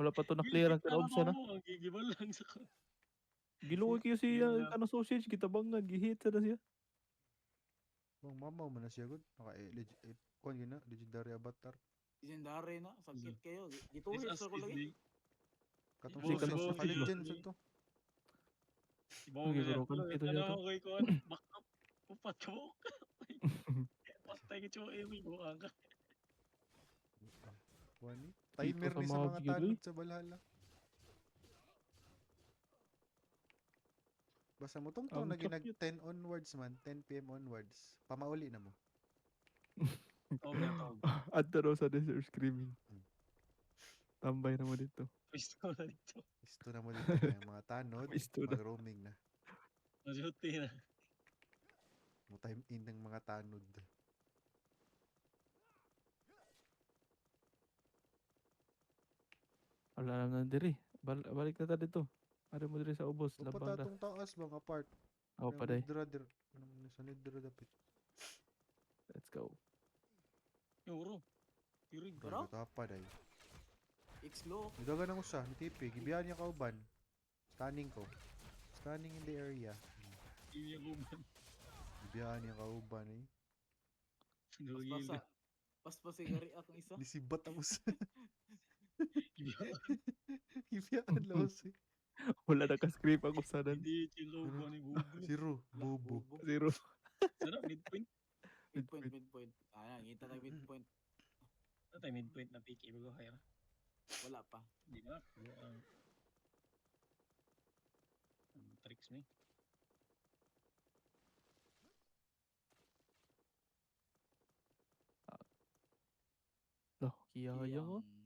Wala pa to Gilbit na-clear ang na kinaubusan, mo, ang gigibal lang sa giluoy kayo Yun siya lang. kanang sausage gitabang gihit na siya. Bang mamaw man na siya gud. Kuan gina legendary avatar. Legendary na, sakit Mm. kayo. This Gituhis as ko is lagi. the Katong Kasi kanang sausage sausage ba? naka-legend sa to. ibaw Okay, ganyan. pero kanito siya to. Tanaw kay kuan, backup. Upat ka mo. Patay ka chuo Emil mo ka. Kuan ni. Dito Timer sa ni sa mga mga gigil, tanod sa Valhalla. Basta mo tungtong ang na ginag cute. 10 onwards man, 10 PM onwards. Pamauli na mo. Tawag na tawag. Adto daw sa desert screaming. Hmm. Tambay naman dito. Pwesto ko na dito. Isto na mo dito kay mga tanod Isto na. mag-roaming na. Majuti na. Mo time in ng mga tanod. Wala na diri. Balik na ta dito. Ari mo diri sa ubos labang Pupunta da. tong taas ba nga part? Ako pa day. Anong nasa nidra dapit? Let's go. Yuro. Tirig. Pero? Bro, pa day. X-low. Nidagan ako sa ni TP, gibiyan niya kauban. Scanning ko. Scanning in the area. Hindi ako man. Gibiyan niya kauban eh. Paspasa. Paspasa gari akong isa. Nisibat ako sa gibiyan laos eh. Wala na ka-script ako sa dan. Hindi chilo ko ni Bubu. Si Ru, Bubu. Zero. Sana midpoint. Midpoint. Ah, kita tayo midpoint. Ano tayo midpoint na pick? Iba ko kaya. Wala pa. Hindi na. Tricks me. Loh, kiyaya ko. Iyang